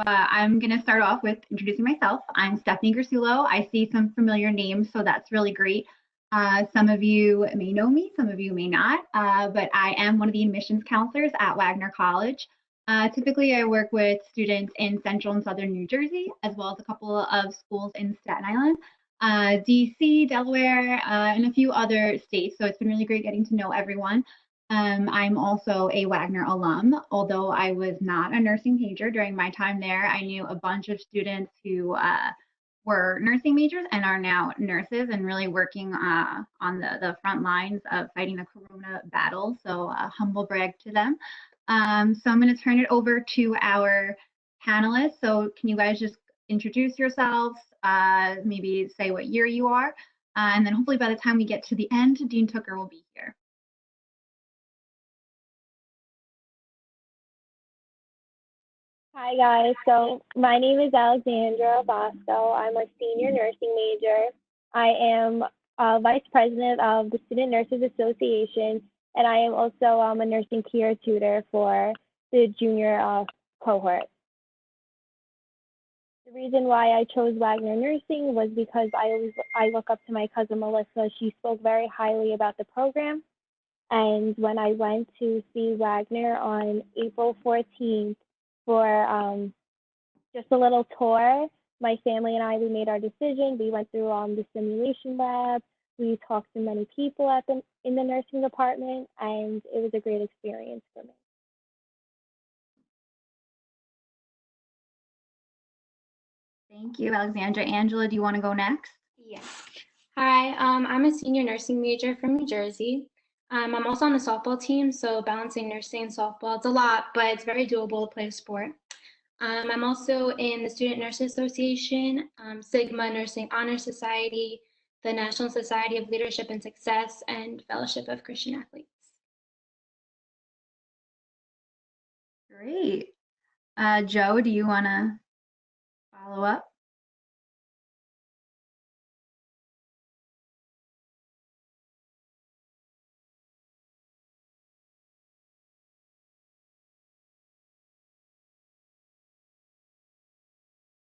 I'm going to start off with introducing myself. I'm Stephanie Grasulo. I see some familiar names, so that's really great. Some of you may know me, some of you may not, but I am one of the admissions counselors at Wagner College. Typically, I work with students in central and southern New Jersey, as well as a couple of schools in Staten Island, DC, Delaware, and a few other states. So it's been really great getting to know everyone. I'm also a Wagner alum, although I was not a nursing major during my time there. I knew a bunch of students who were nursing majors and are now nurses and really working on the front lines of fighting the corona battle. So humble brag to them. So I'm going to turn it over to our panelists. So can you guys just introduce yourselves, maybe say what year you are, and then hopefully by the time we get to the end, Dean Tooker will be here. Hi guys, so my name is Alexandra Bosco. I'm a senior nursing major. I am vice president of the Student Nurses Association, and I am also a nursing peer tutor for the junior cohort. The reason why I chose Wagner Nursing was because I look up to my cousin Melissa. She spoke very highly about the program, and when I went to see Wagner on April 14th, for just a little tour. My family and we made our decision. We went through the simulation lab. We talked to many people in the nursing department, and it was a great experience for me. Thank you, Alexandra. Angela, do you want to go next? Yeah. Hi, I'm a senior nursing major from New Jersey. I'm also on the softball team, so balancing nursing and softball, it's a lot, but it's very doable to play a sport. I'm also in the Student Nurses Association, Sigma Nursing Honor Society, the National Society of Leadership and Success, and Fellowship of Christian Athletes. Great. Joe, do you want to follow up?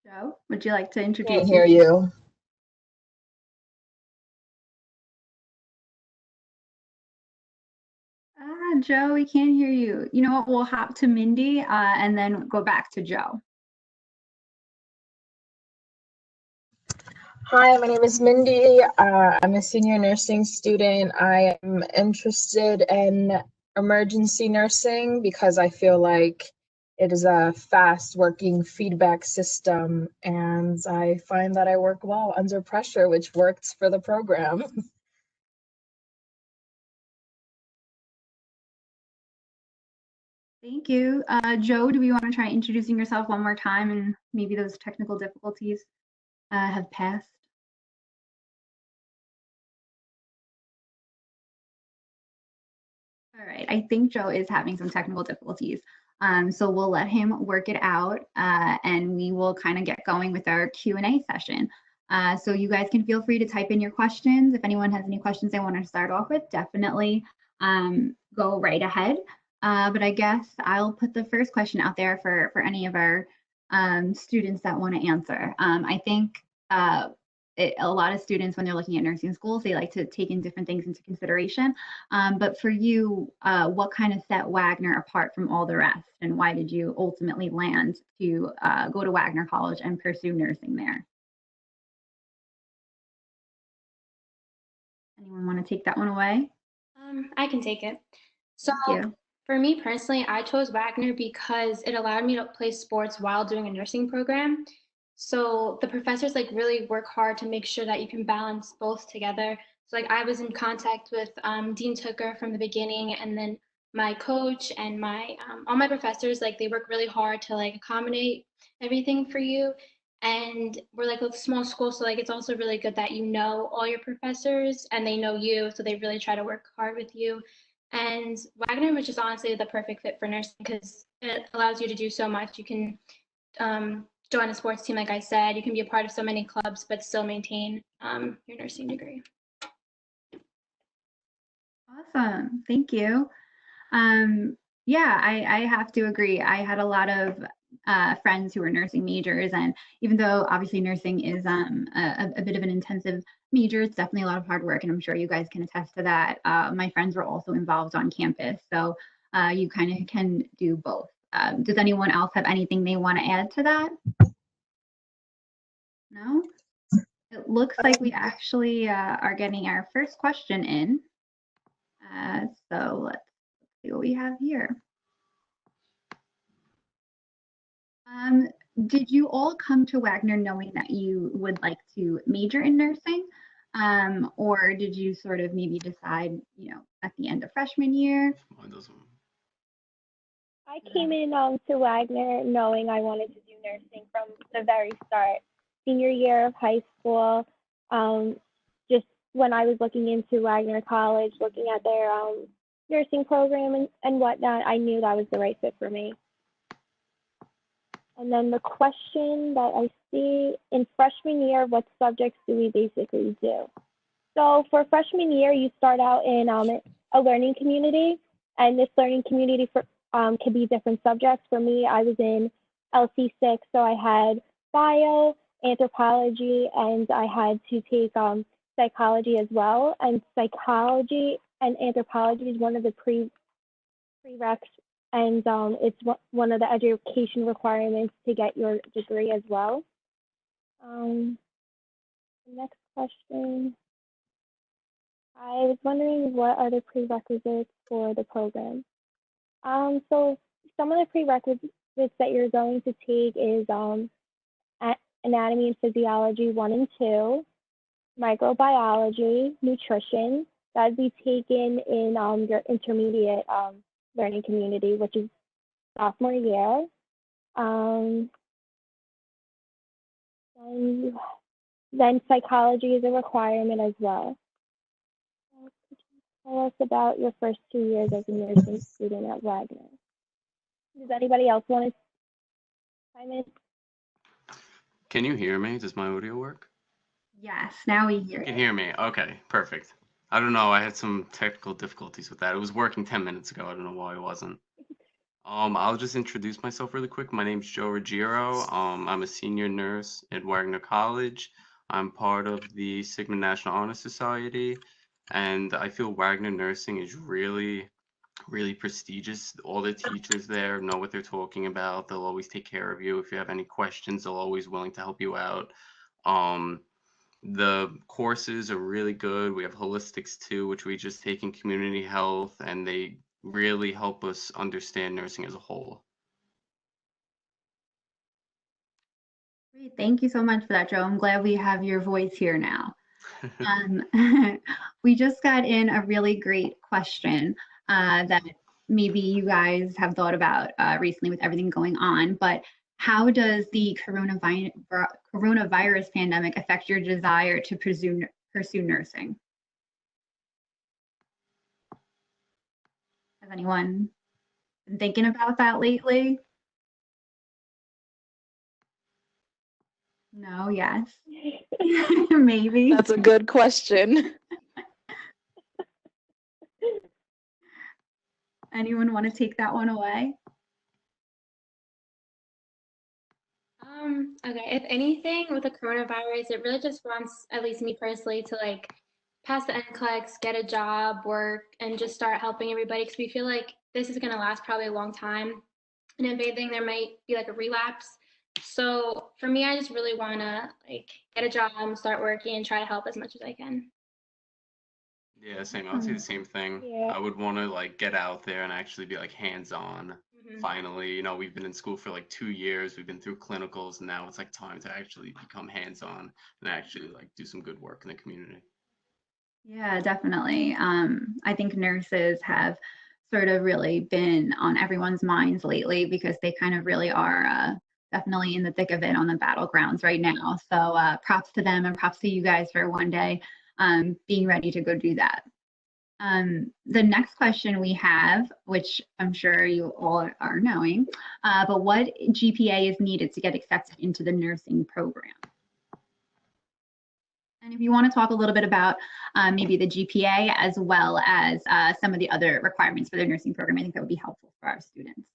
Joe, would you like to introduce? Can't hear you. Joe, we can't hear you. You know what? We'll hop to Mindy and then go back to Joe. Hi, my name is Mindy. I'm a senior nursing student. I am interested in emergency nursing because I feel like it is a fast working feedback system, and I find that I work well under pressure, which works for the program. Thank you. Joe, do we want to try introducing yourself one more time and maybe those technical difficulties have passed? All right, I think Joe is having some technical difficulties. So we'll let him work it out and we will kind of get going with our Q&A session. So you guys can feel free to type in your questions. If anyone has any questions they want to start off with, definitely go right ahead. But I guess I'll put the first question out there for any of our students that want to answer. I think a lot of students, when they're looking at nursing schools, they like to take in different things into consideration. But for you, what kind of set Wagner apart from all the rest? And why did you ultimately land to go to Wagner College and pursue nursing there? Anyone want to take that one away? I can take it. So for me personally, I chose Wagner because it allowed me to play sports while doing a nursing program. So the professors really work hard to make sure that you can balance both together. So I was in contact with Dean Tooker from the beginning, and then my coach and my all my professors, they work really hard to accommodate everything for you. And we're a small school, so it's also really good that you know all your professors and they know you, so they really try to work hard with you. And Wagner was just honestly the perfect fit for nursing because it allows you to do so much. You can join a sports team, like I said. You can be a part of so many clubs, but still maintain your nursing degree. Awesome, thank you. Yeah, I have to agree. I had a lot of friends who are nursing majors, and even though obviously nursing is a bit of an intensive major, it's definitely a lot of hard work, and I'm sure you guys can attest to that. My friends were also involved on campus, so you kind of can do both. Does anyone else have anything they want to add to that? No? It looks like we actually are getting our first question in. So let's see what we have here. Did you all come to Wagner knowing that you would like to major in nursing? Or did you sort of maybe decide, at the end of freshman year? I came in to Wagner knowing I wanted to do nursing from the very start. Senior year of high school, just when I was looking into Wagner College, looking at their nursing program and whatnot, I knew that was the right fit for me. And then the question that I see in freshman year, what subjects do we basically do? So for freshman year, you start out in a learning community, and this learning community can be different subjects. For me, I was in LC6, so I had bio, anthropology, and I had to take psychology as well. And psychology and anthropology is one of the prereqs, and it's one of the education requirements to get your degree as well. Next question. I was wondering, what are the prerequisites for the program? So some of the prerequisites that you're going to take is anatomy and physiology 1 and 2, microbiology, nutrition. That'd be taken in your intermediate learning community, which is sophomore year. And then psychology is a requirement as well. Could you tell us about your first 2 years as a nursing student at Wagner? Does anybody else want to chime in? Can you hear me? Does my audio work? Yes, now we hear you. You Can hear me? Okay, perfect. I don't know. I had some technical difficulties with that. It was working 10 minutes ago. I don't know why it wasn't. I'll just introduce myself really quick. My name's Joe Ruggiero. I'm a senior nurse at Wagner College. I'm part of the Sigma National Honor Society, and I feel Wagner Nursing is really prestigious. All the teachers there know what they're talking about. They'll always take care of you. If you have any questions, they're always willing to help you out. The courses are really good. We have holistics too, which we just take in community health, and they really help us understand nursing as a whole. Great. Thank you so much for that, Joe. I'm glad we have your voice here now. We just got in a really great question that maybe you guys have thought about recently with everything going on, but how does the coronavirus pandemic affect your desire to pursue nursing? Has anyone been thinking about that lately? No, yes. Maybe. That's a good question. Anyone want to take that one away? Okay, if anything with the coronavirus, it really just wants, at least me personally, to like pass the NCLEX, get a job, work, and just start helping everybody, because we feel like this is going to last probably a long time. And if anything, there might be like a relapse. So for me, I just really want to like get a job, start working, and try to help as much as I can. Yeah, same. I would say the same thing. Yeah. I would want to like get out there and actually be like hands-on. Finally, we've been in school for like 2 years. We've been through clinicals, and now it's like time to actually become hands-on and actually like do some good work in the community. Yeah, definitely. I think nurses have sort of really been on everyone's minds lately because they kind of really are definitely in the thick of it on the battlegrounds right now. So props to them and props to you guys for one day being ready to go do that. The next question we have, which I'm sure you all are knowing, but what GPA is needed to get accepted into the nursing program? And if you want to talk a little bit about maybe the GPA as well as some of the other requirements for the nursing program, I think that would be helpful for our students.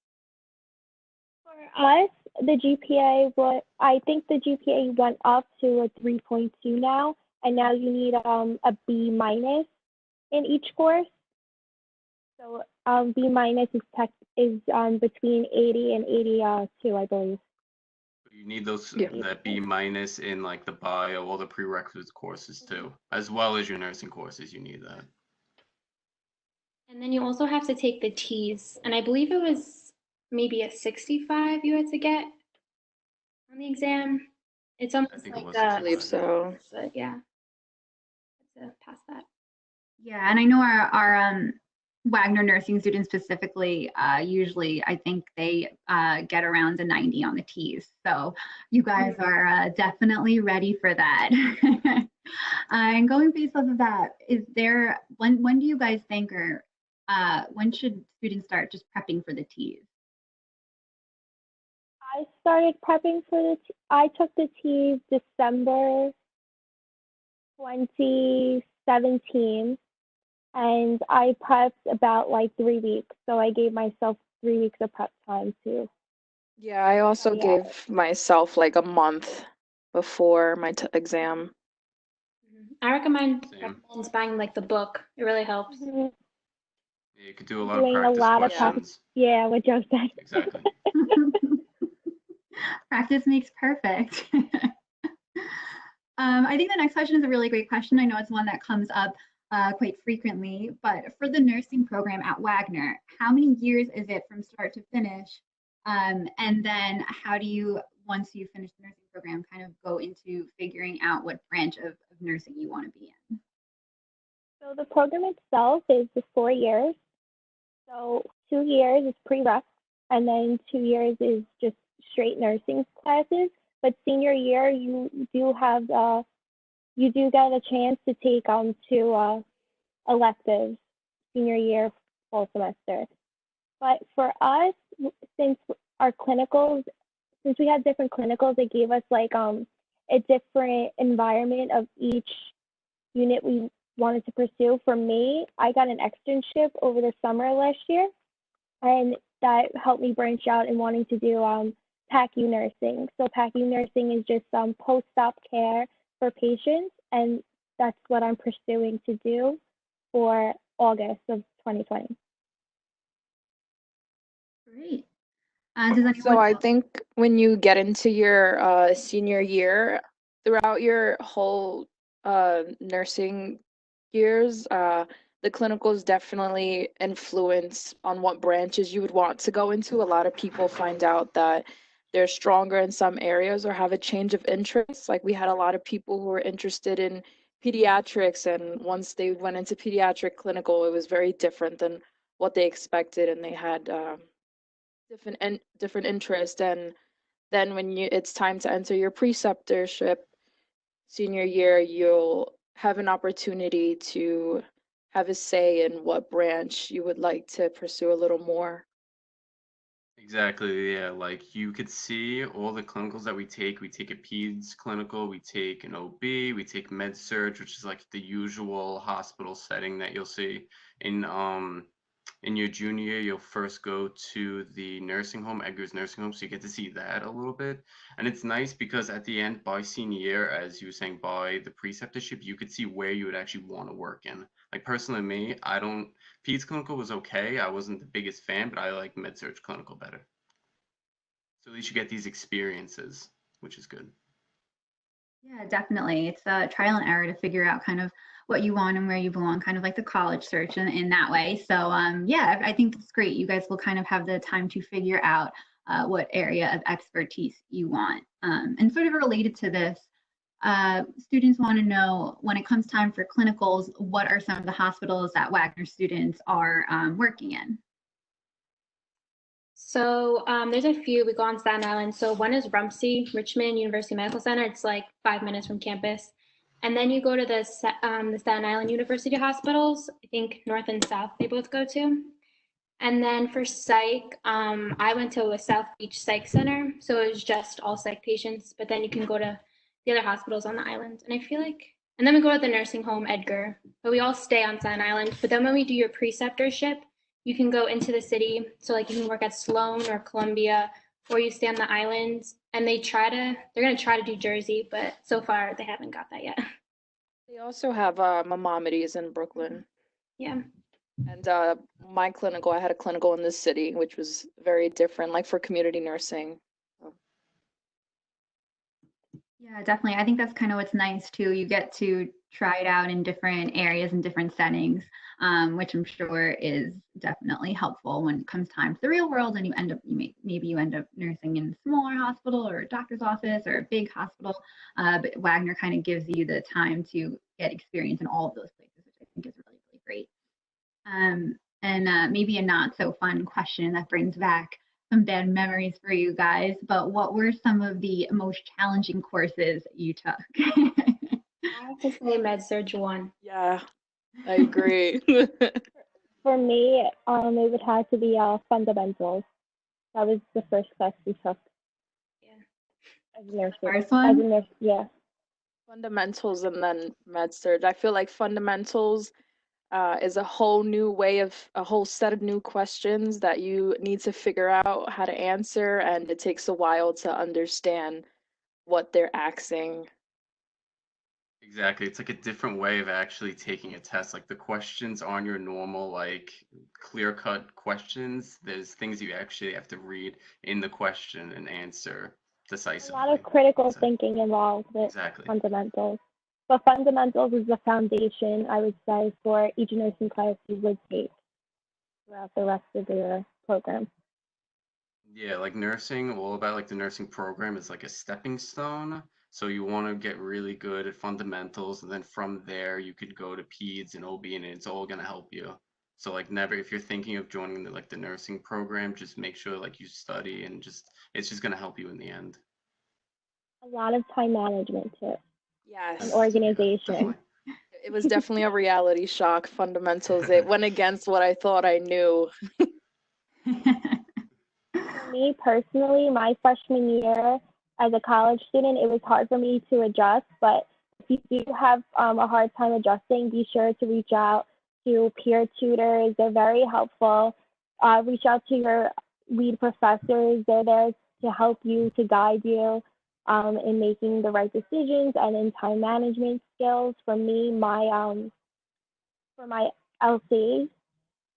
For us, the GPA, I think the GPA went up to a 3.2 now, and now you need a B minus in each course. So B minus is between 80 and 82, I believe. You need those Yeah. that B minus in like the bio, all the prerequisite courses too, as well as your nursing courses. You need that. And then you also have to take the T's, and I believe it was maybe a 65 you had to get on the exam. It's almost think it like was I a, believe so. but yeah, to pass that. Yeah, and I know our Wagner nursing students specifically, usually I think they get around a 90 on the T's. So you guys are definitely ready for that. And going based off of that, is there, when do you guys think, or when should students start just prepping for the T's? I started prepping for I took the T's December 2017, and I prepped about like 3 weeks. So I gave myself 3 weeks of prep time too. Yeah, I also gave myself like a month before my exam. I recommend Same. buying like the book. It really helps. Mm-hmm. Yeah, you could do a lot of Doing a practice lot of questions. Yeah, what Joe said. Exactly. Practice makes perfect. I think the next question is a really great question. I know it's one that comes up quite frequently, but for the nursing program at Wagner, how many years is it from start to finish? And then how do you, once you finish the nursing program, kind of go into figuring out what branch of nursing you want to be in? So the program itself is 4 years. So 2 years is Prereq, and then 2 years is just straight nursing classes. But senior year, you do get a chance to take 2 electives senior year full semester. But for us, since we had different clinicals, it gave us like a different environment of each unit we wanted to pursue. For me, I got an externship over the summer last year, and that helped me branch out in wanting to do PACU nursing. So PACU nursing is just post-op care for patients, and that's what I'm pursuing to do for August of 2020. Great. Does anyone So I think when you get into your senior year, throughout your whole nursing years, the clinicals definitely influence on what branches you would want to go into. A lot of people find out that they're stronger in some areas or have a change of interest. Like we had a lot of people who were interested in pediatrics, and once they went into pediatric clinical, it was very different than what they expected, and they had different interest. And then when it's time to enter your preceptorship senior year, you'll have an opportunity to have a say in what branch you would like to pursue a little more. Exactly, yeah. Like you could see all the clinicals that we take. We take a peds clinical, we take an OB, we take med surg, which is like the usual hospital setting that you'll see. In your junior year, you'll first go to the nursing home, Edgar's nursing home, so you get to see that a little bit. And it's nice because at the end, by senior year, as you were saying, by the preceptorship, you could see where you would actually want to work in. Like personally, me, peds clinical was okay. I wasn't the biggest fan, but I like med surg clinical better. So at least you get these experiences, which is good. Yeah, definitely. It's a trial and error to figure out kind of what you want and where you belong, kind of like the college search in that way. So yeah, I think it's great. You guys will kind of have the time to figure out what area of expertise you want. And sort of related to this, students want to know when it comes time for clinicals, what are some of the hospitals that Wagner students are working in? So there's a few. We go on Staten Island. So one is Rumsey, Richmond University Medical Center. It's like 5 minutes from campus. And then you go to the Staten Island University hospitals. I think North and South they both go to. And then for psych, I went to a South Beach Psych Center. So it was just all psych patients. But then you can go to the other hospitals on the island. And I feel like, and then we go to the nursing home, Edgar. But we all stay on Staten Island. But then when we do your preceptorship, you can go into the city. So like you can work at Sloan or Columbia or you stay on the islands. And they're going to try to do Jersey, but so far they haven't got that yet. They also have Maimonides in Brooklyn. Yeah. And my clinical, I had a clinical in this city, which was very different, like for community nursing. Yeah, definitely. I think that's kind of what's nice too. You get to try it out in different areas and different settings, which I'm sure is definitely helpful when it comes time to the real world and maybe you end up nursing in a smaller hospital or a doctor's office or a big hospital. But Wagner kind of gives you the time to get experience in all of those places, which I think is really, really great. And maybe a not so fun question that brings back some bad memories for you guys, but what were some of the most challenging courses you took? I have to say Med-Surg 1. Yeah, I agree. For me, it would have to be fundamentals. That was the first class we took. Yeah. As a nurse. First one? As a nurse, yeah. Fundamentals and then Med-Surg. I feel like fundamentals is a whole set of new questions that you need to figure out how to answer, and it takes a while to understand what they're asking. Exactly. It's like a different way of actually taking a test. Like the questions aren't your normal, like clear-cut questions. There's things you actually have to read in the question and answer decisively. A lot of critical thinking involved with fundamentals. But fundamentals is the foundation, I would say, for each nursing class you would take throughout the rest of your program. Yeah, like nursing, all about like the nursing program is like a stepping stone. So you want to get really good at fundamentals, and then from there you could go to peds and OB, and it's all gonna help you. So like never, if you're thinking of joining the nursing program, just make sure like you study and it's just gonna help you in the end. A lot of time management too. Yes. And organization. It was definitely a reality shock. Fundamentals. It went against what I thought I knew. For me personally, my freshman year as a college student, it was hard for me to adjust. But if you do have a hard time adjusting, be sure to reach out to peer tutors. They're very helpful. Reach out to your lead professors. They're there to help you, to guide you in making the right decisions and in time management skills. For me, for my LC,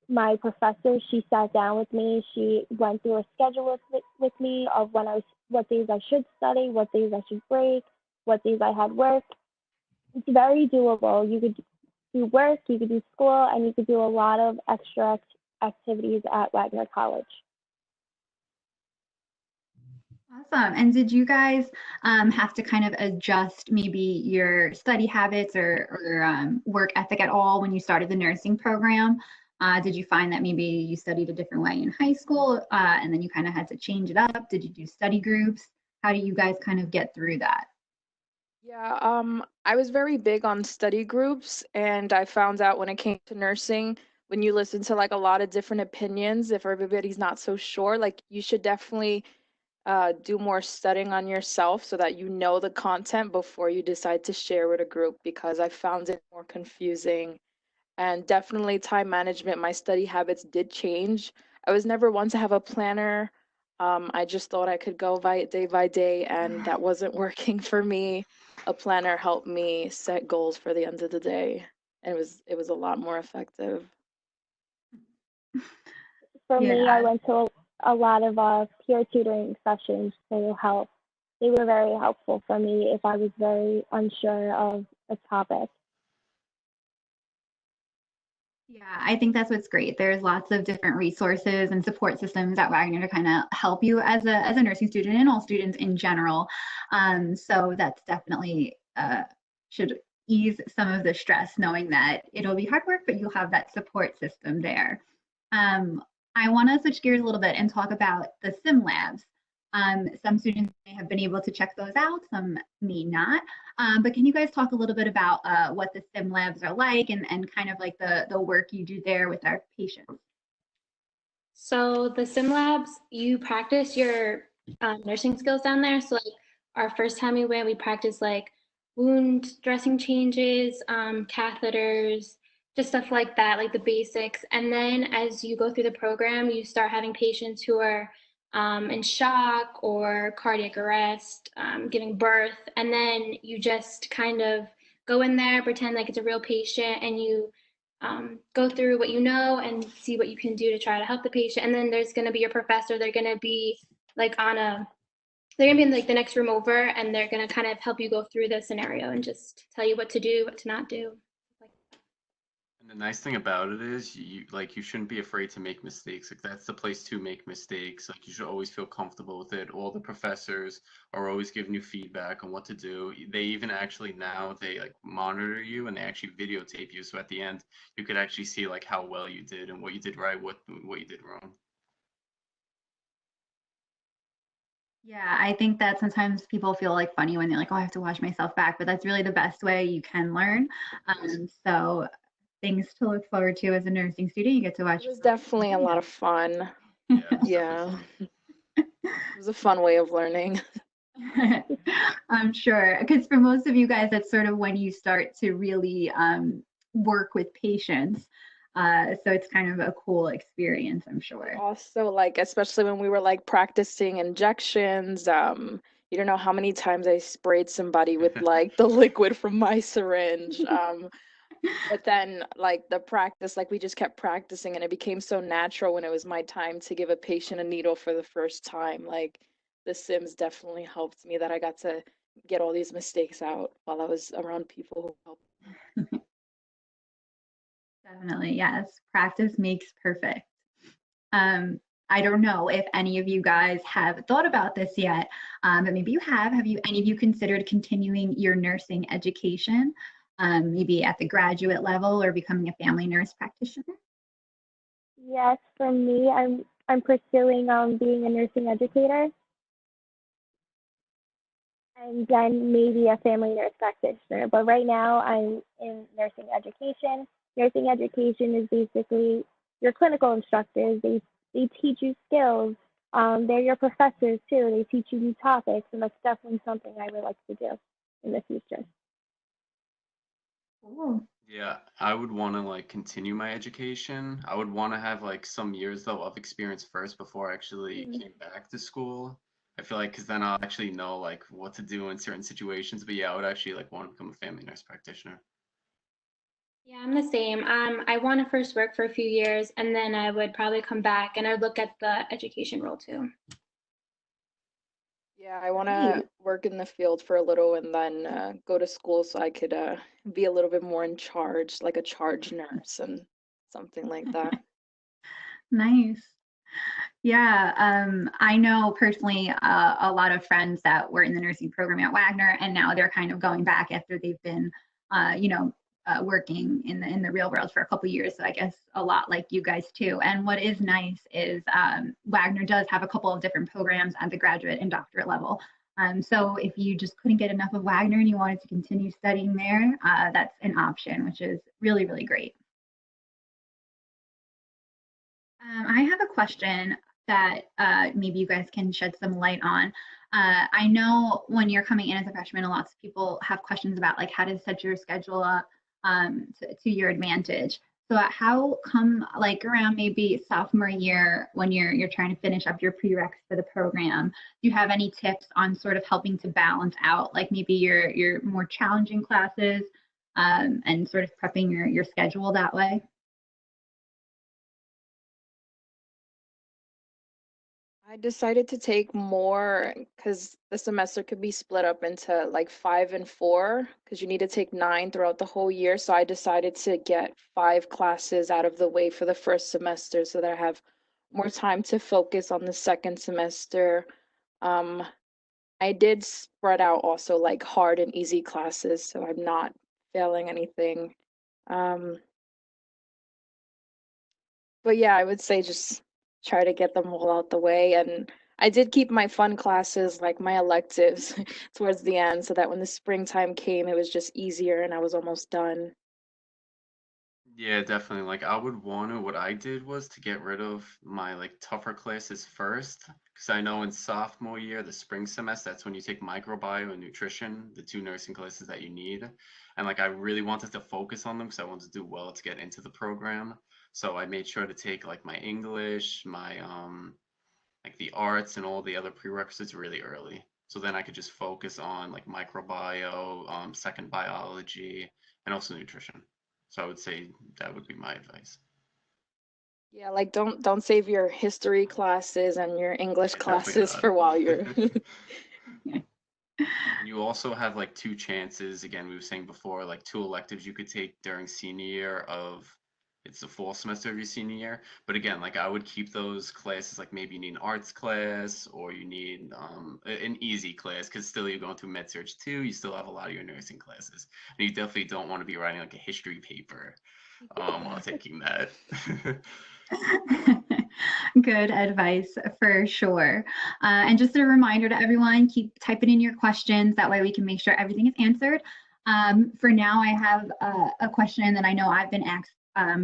my professor, she sat down with me. She went through a schedule with me of what days I should study, what days I should break, what days I had work. It's very doable. You could do work, you could do school, and you could do a lot of extra activities at Wagner College. Awesome. And did you guys have to kind of adjust maybe your study habits or work ethic at all when you started the nursing program? Did you find that maybe you studied a different way in high school and then you kind of had to change it up? Did you do study groups? How do you guys kind of get through that? Yeah, I was very big on study groups, and I found out when it came to nursing, when you listen to like a lot of different opinions, if everybody's not so sure, like you should definitely do more studying on yourself so that you know the content before you decide to share with a group, because I found it more confusing. And definitely time management, my study habits did change. I was never one to have a planner. I just thought I could go day by day, and that wasn't working for me. A planner helped me set goals for the end of the day. And it was a lot more effective. For me, I went to a lot of peer tutoring sessions to help. They were very helpful for me if I was very unsure of a topic. Yeah, I think that's what's great. There's lots of different resources and support systems at Wagner to kind of help you as a nursing student and all students in general. So that's definitely should ease some of the stress, knowing that it'll be hard work, but you'll have that support system there. I want to switch gears a little bit and talk about the sim labs. Some students may have been able to check those out, some may not. But can you guys talk a little bit about what the sim labs are like and kind of like the work you do there with our patients? So the sim labs, you practice your nursing skills down there. So like our first time we went, we practiced like wound dressing changes, catheters, just stuff like that, like the basics. And then as you go through the program, you start having patients who are in shock or cardiac arrest, giving birth, and then you just kind of go in there, pretend like it's a real patient, and you go through what you know and see what you can do to try to help the patient. And then there's going to be your professor. They're going to be like they're going to be in like the next room over, and they're going to kind of help you go through the scenario and just tell you what to do, what to not do. And the nice thing about it is you shouldn't be afraid to make mistakes. Like that's the place to make mistakes. Like you should always feel comfortable with it. All the professors are always giving you feedback on what to do. They even actually now they like monitor you and they actually videotape you. So at the end you could actually see like how well you did and what you did right, what you did wrong. Yeah, I think that sometimes people feel like funny when they're like, oh, I have to watch myself back, but that's really the best way you can learn. So things to look forward to as a nursing student. You get to watch. It was definitely a lot of fun. Yeah, it was Yeah. definitely fun. It was a fun way of learning. I'm sure, because for most of you guys, that's sort of when you start to really work with patients. So it's kind of a cool experience, I'm sure. Also, like, especially when we were like practicing injections, you don't know how many times I sprayed somebody with like the liquid from my syringe. But then like the practice, like we just kept practicing and it became so natural when it was my time to give a patient a needle for the first time. Like the Sims definitely helped me that I got to get all these mistakes out while I was around people who helped. Definitely, yes. Practice makes perfect. I don't know if any of you guys have thought about this yet, but maybe you have. Have you any of you considered continuing your nursing education, maybe at the graduate level or becoming a family nurse practitioner? Yes, for me, I'm pursuing being a nursing educator and then maybe a family nurse practitioner. But right now, I'm in nursing education. Nursing education is basically your clinical instructors. They teach you skills. They're your professors too. They teach you new topics, and that's definitely something I would like to do in the future. Cool. Yeah, I would want to like continue my education. I would want to have like some years though of experience first before I actually came back to school. I feel like because then I'll actually know like what to do in certain situations. But yeah, I would actually like want to become a family nurse practitioner. Yeah, I'm the same. I want to first work for a few years and then I would probably come back and I'd look at the education role too. Yeah, I want to work in the field for a little and then go to school so I could be a little bit more in charge, like a charge nurse and something like that. Nice. Yeah, I know personally a lot of friends that were in the nursing program at Wagner, and now they're kind of going back after they've been, working in the real world for a couple years. So I guess a lot like you guys too. And what is nice is Wagner does have a couple of different programs at the graduate and doctorate level. So if you just couldn't get enough of Wagner and you wanted to continue studying there, that's an option, which is really, really great. I have a question that maybe you guys can shed some light on. I know when you're coming in as a freshman, lots of people have questions about like how to set your schedule up to your advantage. So how come like around maybe sophomore year when you're trying to finish up your prereqs for the program, do you have any tips on sort of helping to balance out like maybe your more challenging classes and sort of prepping your schedule that way? I decided to take more because the semester could be split up into like 5 and 4 because you need to take 9 throughout the whole year. So I decided to get 5 classes out of the way for the first semester so that I have more time to focus on the second semester. Um, I did spread out also like hard and easy classes, so I'm not failing anything. Um, but yeah, I would say just try to get them all out the way. And I did keep my fun classes, like my electives, towards the end, so that when the springtime came, it was just easier and I was almost done. Yeah, definitely. Like I would want to, what I did was to get rid of my like tougher classes first. Because I know in sophomore year, the spring semester, that's when you take microbiome and nutrition, the two nursing classes that you need. And like I really wanted to focus on them because I wanted to do well to get into the program. So I made sure to take like my English, my like the arts and all the other prerequisites really early. So then I could just focus on like microbiome, second biology, and also nutrition. So I would say that would be my advice. Yeah, like don't save your history classes and your English Yeah, definitely classes for while you're And you also have like two chances. Again, we were saying before, like two electives you could take during senior year of it's the fall semester of your senior year. But again, like I would keep those classes like maybe you need an arts class or you need an easy class because still you're going through med search too. You still have a lot of your nursing classes. And you definitely don't want to be writing like a history paper while taking that. Good advice for sure. And just a reminder to everyone, keep typing in your questions. That way we can make sure everything is answered. For now, I have a question that I know I've been asked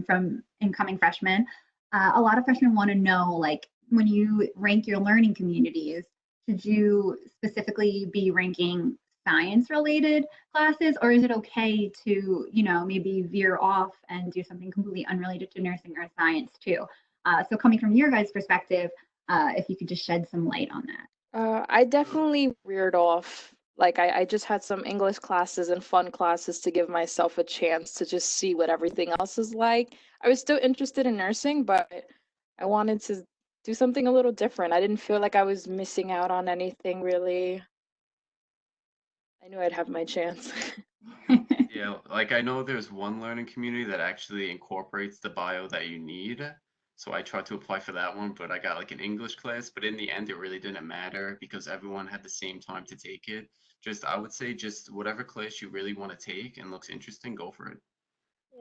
from incoming freshmen. A lot of freshmen want to know, like, when you rank your learning communities, should you specifically be ranking science related classes, or is it okay to, maybe veer off and do something completely unrelated to nursing or science too? So coming from your guys' perspective, if you could just shed some light on that. I definitely reared off. Like I just had some English classes and fun classes to give myself a chance to just see what everything else is like. I was still interested in nursing, but I wanted to do something a little different. I didn't feel like I was missing out on anything really. I knew I'd have my chance. Yeah, like I know there's one learning community that actually incorporates the bio that you need. So I tried to apply for that one, but I got like an English class, but in the end it really didn't matter because everyone had the same time to take it. Just I would say just whatever class you really want to take and looks interesting, go for it.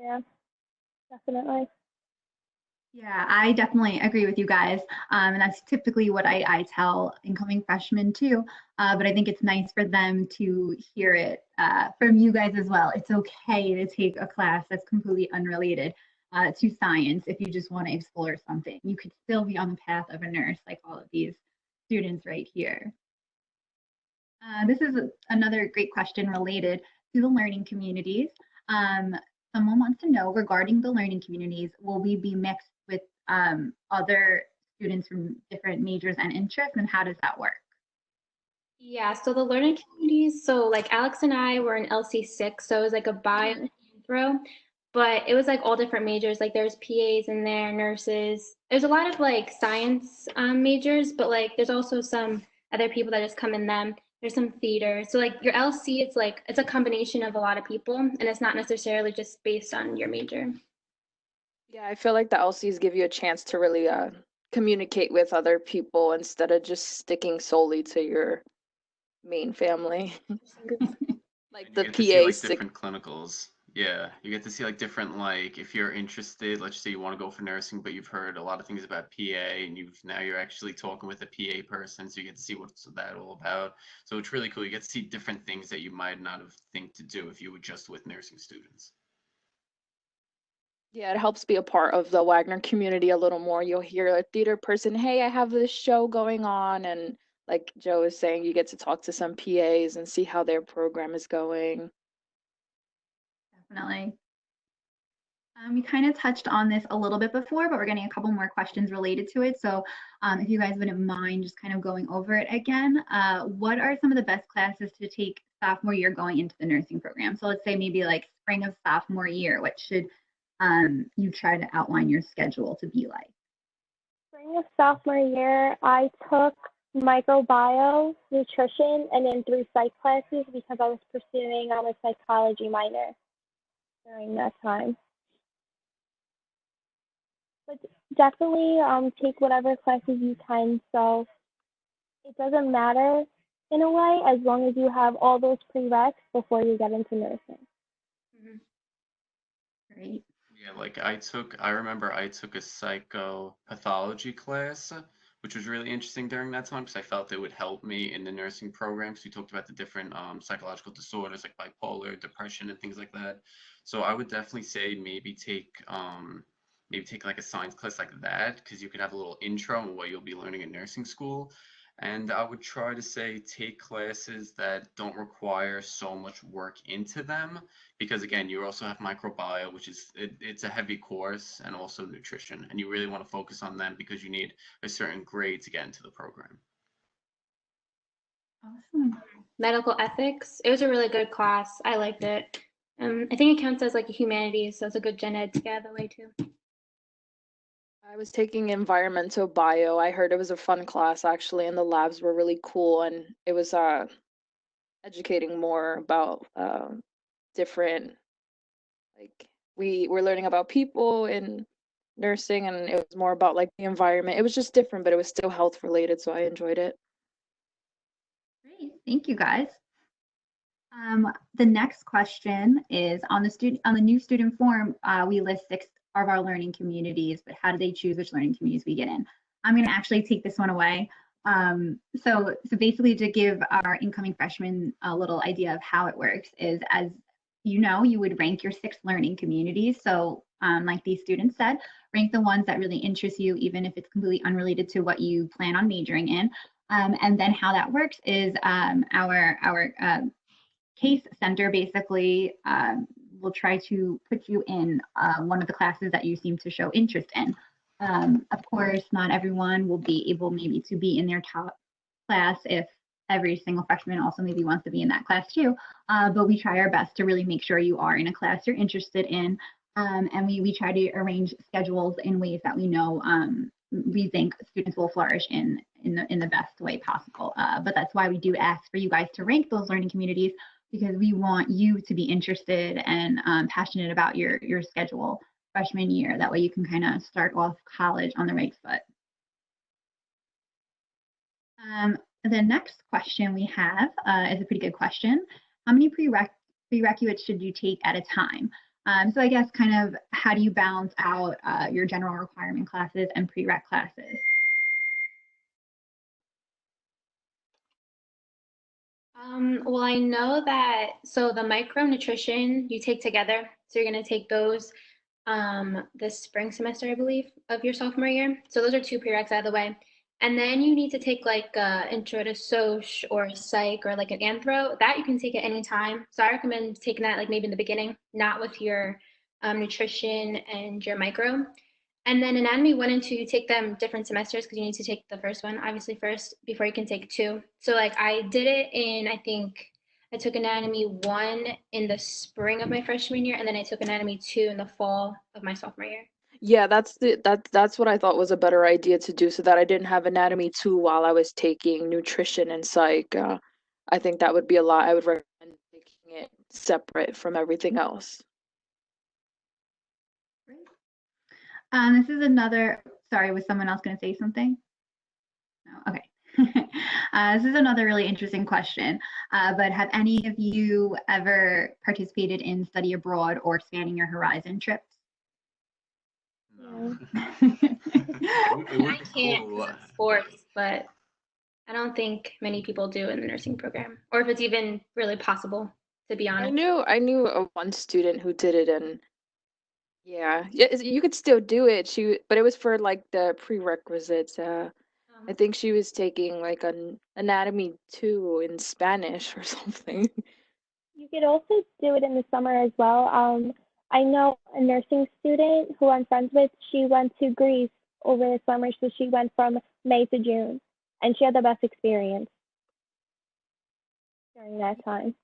Yeah, definitely. Yeah, I definitely agree with you guys. And that's typically what I tell incoming freshmen too. But I think it's nice for them to hear it from you guys as well. It's okay to take a class that's completely unrelated to science if you just want to explore something. You could still be on the path of a nurse like all of these students right here. This is another great question related to the learning communities. Um, Someone wants to know regarding the learning communities, will we be mixed with other students from different majors and interests, and how does that work? Yeah, so the learning communities, so like Alex and I were in LC6, so it was like a bio intro, but it was like all different majors. Like there's PAs in there, nurses. There's a lot of like science majors, but like there's also some other people that just come in them. There's some theater. So like your LC, it's like it's a combination of a lot of people, and it's not necessarily just based on your major. Yeah, I feel like the LCs give you a chance to really communicate with other people instead of just sticking solely to your main family. Like And you the get to see like PA different clinicals. Yeah, you get to see like different like if you're interested, let's say you want to go for nursing, but you've heard a lot of things about PA and you're actually talking with a PA person, so you get to see what's that all about. So it's really cool. You get to see different things that you might not have think to do if you were just with nursing students. Yeah, it helps be a part of the Wagner community a little more. You'll hear a theater person, hey, I have this show going on. And like Joe is saying, you get to talk to some PAs and see how their program is going. Definitely. We kind of touched on this a little bit before, but we're getting a couple more questions related to it. So if you guys wouldn't mind just kind of going over it again, what are some of the best classes to take sophomore year going into the nursing program? So let's say maybe like spring of sophomore year, what should you try to outline your schedule to be like? Spring of sophomore year, I took microbiome, nutrition, and then 3 psych classes because I was pursuing a psychology minor during that time. But definitely take whatever classes you can. So it doesn't matter in a way as long as you have all those prereqs before you get into nursing. Great. Yeah, like I remember I took a psychopathology class, which was really interesting during that time because I felt it would help me in the nursing program. So we talked about the different psychological disorders like bipolar, depression, and things like that. So I would definitely say maybe take like a science class like that because you could have a little intro on what you'll be learning in nursing school. And I would try to say take classes that don't require so much work into them, because again, you also have microbiome, which is it's a heavy course, and also nutrition, and you really want to focus on them because you need a certain grade to get into the program. Awesome. Medical ethics. It was a really good class. I liked it. I think it counts as like a humanities, so it's a good gen ed to get out of the way too. I was taking environmental bio. I heard it was a fun class actually, and the labs were really cool, and it was educating more about different, like we were learning about people in nursing, and it was more about like the environment. It was just different, but it was still health related, so I enjoyed it. Great, thank you guys. The next question is on the new student form, we list 6 of our learning communities, but how do they choose which learning communities we get in? I'm going to actually take this one away. So basically, to give our incoming freshmen a little idea of how it works is, as you know, you would rank your 6 learning communities. So like these students said, rank the ones that really interest you, even if it's completely unrelated to what you plan on majoring in. And then how that works is our case center basically will try to put you in one of the classes that you seem to show interest in. Of course, not everyone will be able maybe to be in their top class if every single freshman also maybe wants to be in that class too. But we try our best to really make sure you are in a class you're interested in. And we try to arrange schedules in ways that we know we think students will flourish in the best way possible. But that's why we do ask for you guys to rank those learning communities, because we want you to be interested and passionate about your schedule freshman year. That way you can kind of start off college on the right foot. The next question we have is a pretty good question. How many prerequisites should you take at a time? So I guess kind of how do you balance out your general requirement classes and prereq classes? Well, I know that, so the micronutrition you take together, so you're going to take those this spring semester, I believe, of your sophomore year. So those are 2 prereqs out of the way. And then you need to take like intro to soc or psych or like an anthro. That you can take at any time. So I recommend taking that like maybe in the beginning, not with your nutrition and your micro. And then anatomy 1 and 2, you take them different semesters because you need to take the first one obviously first before you can take 2. So like I did it in, I think I took anatomy 1 in the spring of my freshman year, and then I took anatomy 2 in the fall of my sophomore year. Yeah, that's what I thought was a better idea to do, so that I didn't have anatomy 2 while I was taking nutrition and psych. I think that would be a lot. I would recommend taking it separate from everything else. This is another, sorry, was someone else going to say something? No, okay. This is another really interesting question, but have any of you ever participated in study abroad or expanding your horizon trips? No. I can't because of sports, but I don't think many people do in the nursing program, or if it's even really possible, to be honest. I knew one student who did it, and yeah, you could still do it. But it was for like the prerequisites. I think she was taking like an anatomy 2 in Spanish or something. You could also do it in the summer as well. I know a nursing student who I'm friends with. She went to Greece over the summer, so she went from May to June, and she had the best experience during that time.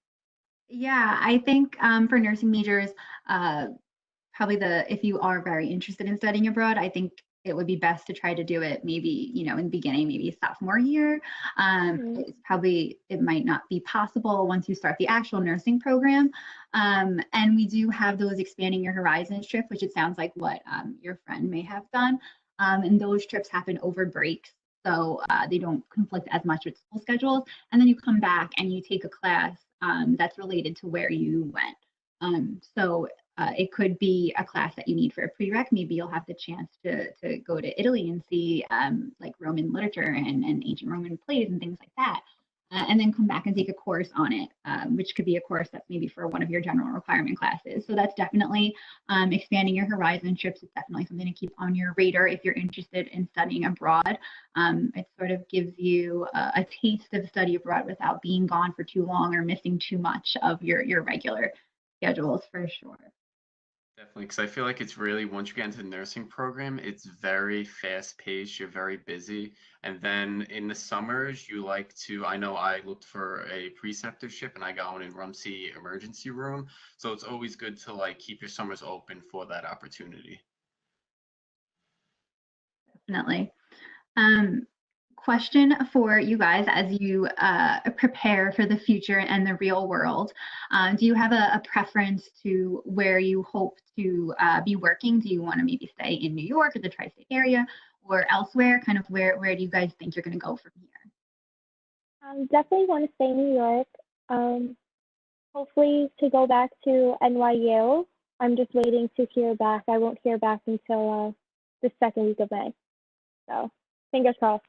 Yeah, I think for nursing majors, probably if you are very interested in studying abroad, I think it would be best to try to do it maybe, in the beginning, maybe sophomore year. It might not be possible once you start the actual nursing program. And we do have those expanding your horizons trip, which it sounds like what your friend may have done. And those trips happen over breaks. So they don't conflict as much with school schedules. And then you come back and you take a class that's related to where you went. So it could be a class that you need for a prereq. Maybe you'll have the chance to go to Italy and see like Roman literature and ancient Roman plays and things like that. and then come back and take a course on it, which could be a course that's maybe for one of your general requirement classes. So that's definitely expanding your horizon. Trips is definitely something to keep on your radar if you're interested in studying abroad. It sort of gives you a taste of study abroad without being gone for too long or missing too much of your regular schedules, for sure. Definitely, because I feel like it's really, once you get into the nursing program, it's very fast paced, you're very busy. And then in the summers, you like to, I know I looked for a preceptorship and I got one in Rumsey emergency room. So it's always good to like keep your summers open for that opportunity. Definitely. Question for you guys as you prepare for the future and the real world. Do you have a preference to where you hope to be working? Do you want to maybe stay in New York or the tri-state area or elsewhere? Kind of where do you guys think you're going to go from here? Definitely want to stay in New York. Hopefully to go back to NYU. I'm just waiting to hear back. I won't hear back until the second week of May. So fingers crossed.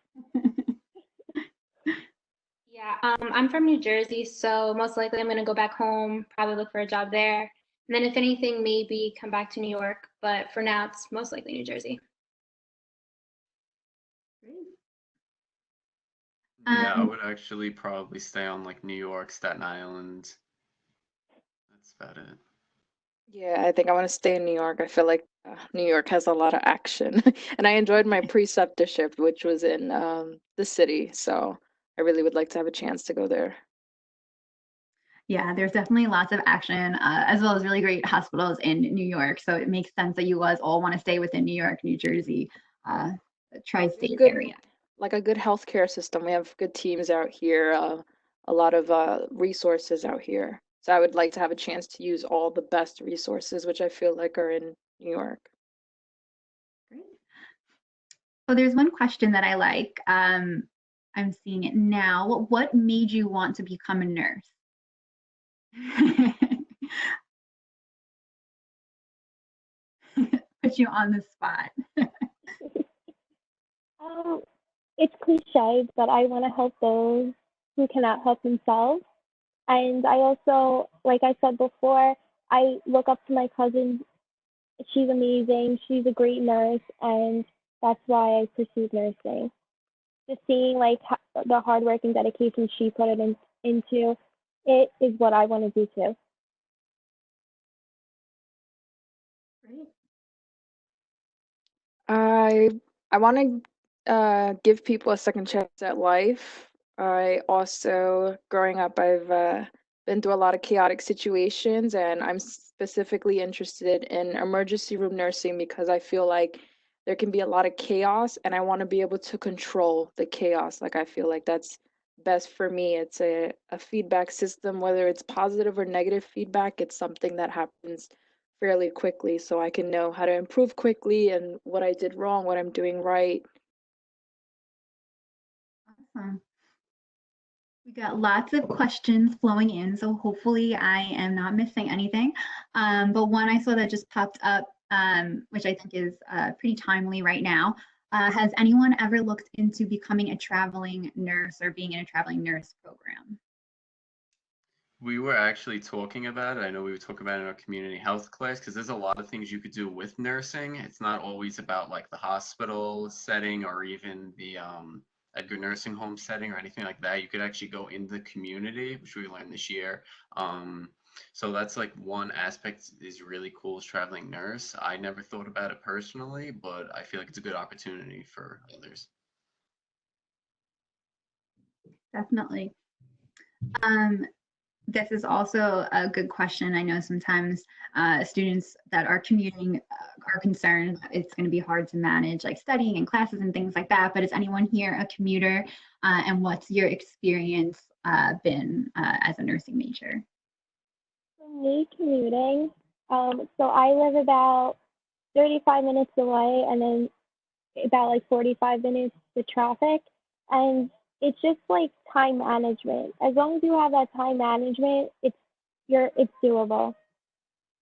Yeah, I'm from New Jersey, so most likely I'm going to go back home, probably look for a job there. And then if anything, maybe come back to New York. But for now, it's most likely New Jersey. Yeah, I would actually probably stay on like New York, Staten Island. That's about it. Yeah, I think I want to stay in New York. I feel like New York has a lot of action. And I enjoyed my preceptorship, which was in the city. So I really would like to have a chance to go there. Yeah, there's definitely lots of action, as well as really great hospitals in New York. So it makes sense that you guys all want to stay within New York, New Jersey, tri-state area. Like a good healthcare system. We have good teams out here, a lot of resources out here. So I would like to have a chance to use all the best resources, which I feel like are in New York. Great. So there's one question that I like. I'm seeing it now. What made you want to become a nurse? Put you on the spot. It's cliche, but I want to help those who cannot help themselves. And I also, like I said before, I look up to my cousin. She's amazing. She's a great nurse, and that's why I pursued nursing. Just seeing like the hard work and dedication she put into it is what I want to do too. Great. I want to give people a second chance at life. I also, growing up, I've been through a lot of chaotic situations, and I'm specifically interested in emergency room nursing because I feel like there can be a lot of chaos, and I want to be able to control the chaos. Like, I feel like that's best for me. It's a feedback system, whether it's positive or negative feedback, it's something that happens fairly quickly so I can know how to improve quickly and what I did wrong, what I'm doing right. Awesome. We got lots of questions flowing in, so hopefully I am not missing anything. But one I saw that just popped up, which I think is pretty timely right now. Has anyone ever looked into becoming a traveling nurse or being in a traveling nurse program? We were actually talking about it. I know we would talk about it in our community health class because there's a lot of things you could do with nursing. It's not always about like the hospital setting or even the a good nursing home setting or anything like that. You could actually go in the community, which we learned this year. So that's like one aspect is really cool as traveling nurse. I never thought about it personally, but I feel like it's a good opportunity for others. Definitely. This is also a good question. I know sometimes students that are commuting are concerned that it's going to be hard to manage like studying and classes and things like that. But is anyone here a commuter? And what's your experience been as a nursing major? For me, commuting, so I live about 35 minutes away and then about like 45 minutes with traffic. And it's just like time management. As long as you have that time management, it's doable.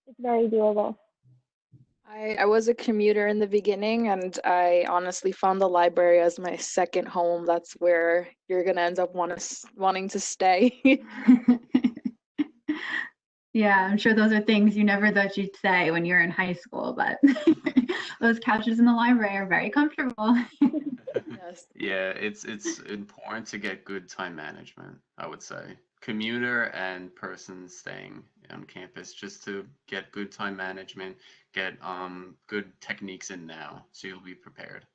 It's very doable. I was a commuter in the beginning, and I honestly found the library as my second home. That's where you're gonna end up wanting to stay. Yeah, I'm sure those are things you never thought you'd say when you're in high school, but those couches in the library are very comfortable. Yes. Yeah, it's important to get good time management, I would say. Commuter and person staying on campus just to get good time management, get good techniques in now so you'll be prepared.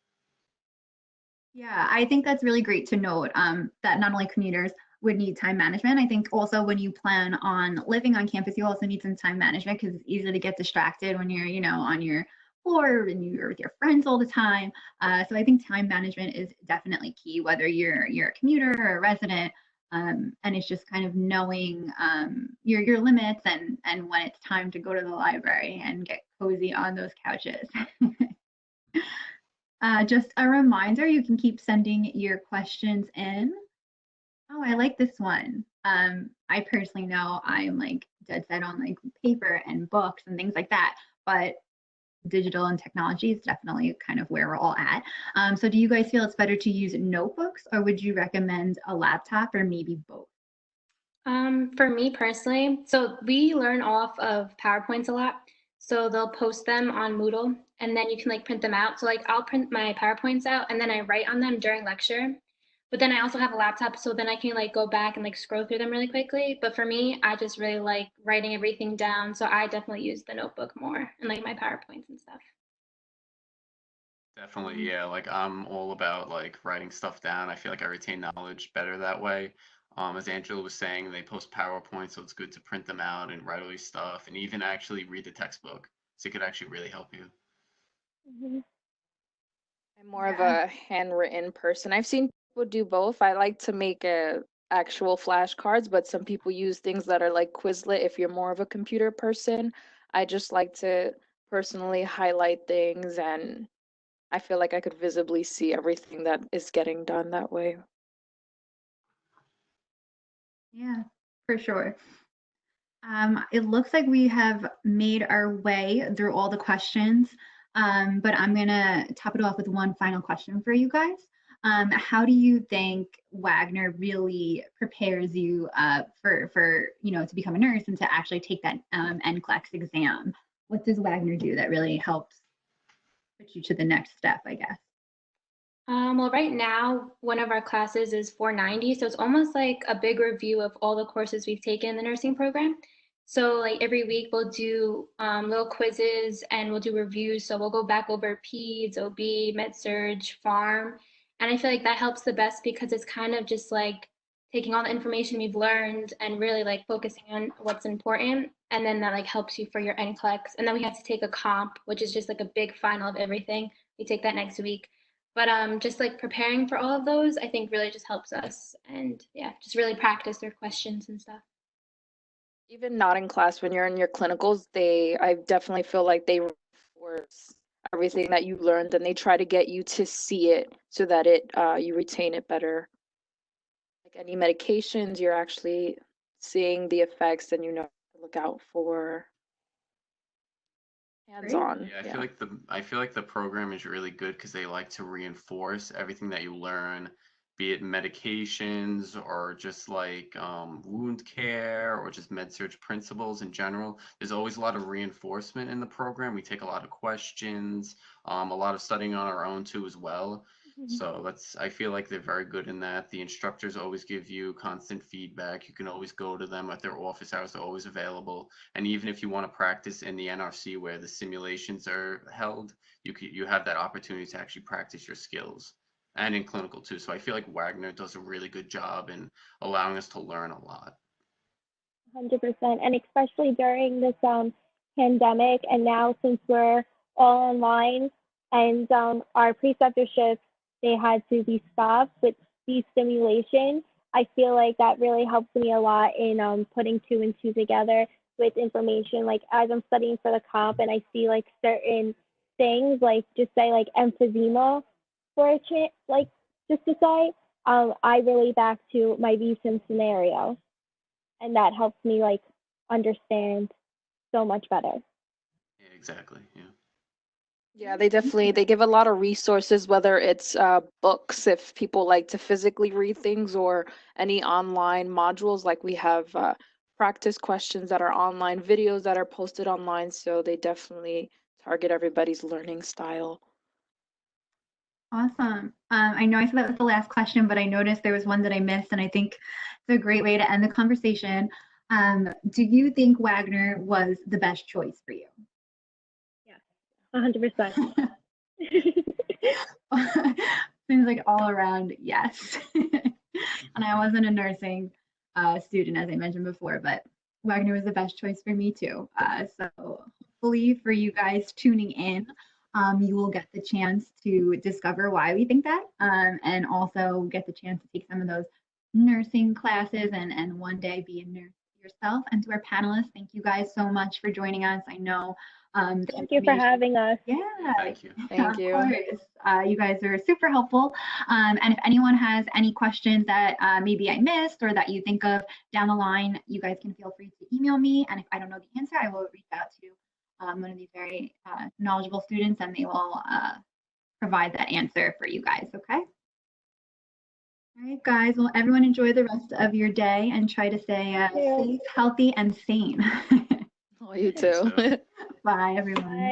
Yeah, I think that's really great to note that not only commuters would need time management. I think also when you plan on living on campus, you also need some time management because it's easy to get distracted when you're, on your floor and you're with your friends all the time. So I think time management is definitely key, whether you're a commuter or a resident. And it's just kind of knowing your limits and when it's time to go to the library and get cozy on those couches. Just a reminder, you can keep sending your questions in. Oh, I like this one. I personally know I'm like dead set on like paper and books and things like that, but digital and technology is definitely kind of where we're all at. So do you guys feel it's better to use notebooks or would you recommend a laptop or maybe both? For me personally, so we learn off of PowerPoints a lot. So they'll post them on Moodle and then you can like print them out. So like I'll print my PowerPoints out and then I write on them during lecture. But then I also have a laptop, so then I can like go back and like scroll through them really quickly. But for me, I just really like writing everything down. So I definitely use the notebook more and like my PowerPoints and stuff. Definitely, yeah. Like I'm all about like writing stuff down. I feel like I retain knowledge better that way. As Angela was saying, they post PowerPoint, so it's good to print them out and write all these stuff and even actually read the textbook. So it could actually really help you. Mhm. I'm more of Yeah. a handwritten person. I've seen people do both. I like to make actual flashcards, but some people use things that are like Quizlet if you're more of a computer person. I just like to personally highlight things, and I feel like I could visibly see everything that is getting done that way. Yeah, for sure. It looks like we have made our way through all the questions, but I'm gonna top it off with one final question for you guys. How do you think Wagner really prepares you for to become a nurse and to actually take that NCLEX exam? What does Wagner do that really helps put you to the next step, I guess? Well, right now, one of our classes is 490, so it's almost like a big review of all the courses we've taken in the nursing program. So, like every week, we'll do little quizzes and we'll do reviews. So, we'll go back over PEDS, OB, Med-Surg, Pharm. And I feel like that helps the best because it's kind of just like taking all the information we've learned and really like focusing on what's important. And then that like helps you for your NCLEX. And then we have to take a comp, which is just like a big final of everything. We take that next week. But just like preparing for all of those, I think really just helps us and yeah, just really practice their questions and stuff. Even not in class, when you're in your clinicals, I definitely feel like they reinforce everything that you learned, and they try to get you to see it so that you retain it better. Like any medications, you're actually seeing the effects and you know what to look out for. Great. Hands-on. Yeah, Yeah. I feel like the program is really good because they like to reinforce everything that you learn, be it medications or just like wound care or just med surg principles in general. There's always a lot of reinforcement in the program. We take a lot of questions, a lot of studying on our own too as well. Mhm. So I feel like they're very good in that. The instructors always give you constant feedback. You can always go to them at their office hours. They're always available. And even if you want to practice in the NRC where the simulations are held, you have that opportunity to actually practice your skills and in clinical too. So I feel like Wagner does a really good job in allowing us to learn a lot. 100%. And especially during this pandemic, and now since we're all online and our preceptorships, they had to be stopped with these simulations. I feel like that really helps me a lot in putting two and two together with information. Like as I'm studying for the comp and I see like certain things, like just say like emphysema for a chance, like just to say, I relate back to my recent scenario and that helps me like understand so much better. Yeah, exactly. Yeah. Yeah, they give a lot of resources, whether it's books if people like to physically read things, or any online modules. Like we have practice questions that are online, videos that are posted online. So they definitely target everybody's learning style. Awesome. I know I said that was the last question, but I noticed there was one that I missed, and I think it's a great way to end the conversation. Do you think Wagner was the best choice for you? Yes, 100%. Seems like all around yes. And I wasn't a nursing student, as I mentioned before, but Wagner was the best choice for me too. So hopefully for you guys tuning in, you will get the chance to discover why we think that, and also get the chance to take some of those nursing classes and one day be a nurse yourself. And to our panelists, thank you guys so much for joining us. I know thank you for having us. Yeah, Thank you. Thank you. Of course. You guys are super helpful. And if anyone has any questions that maybe I missed or that you think of down the line, you guys can feel free to email me. And if I don't know the answer, I will reach out to one of these very knowledgeable students, and they will provide that answer for you guys. Okay. All right, guys. Well, everyone enjoy the rest of your day and try to stay safe, healthy, and sane. Oh, you too. Bye, everyone. Bye.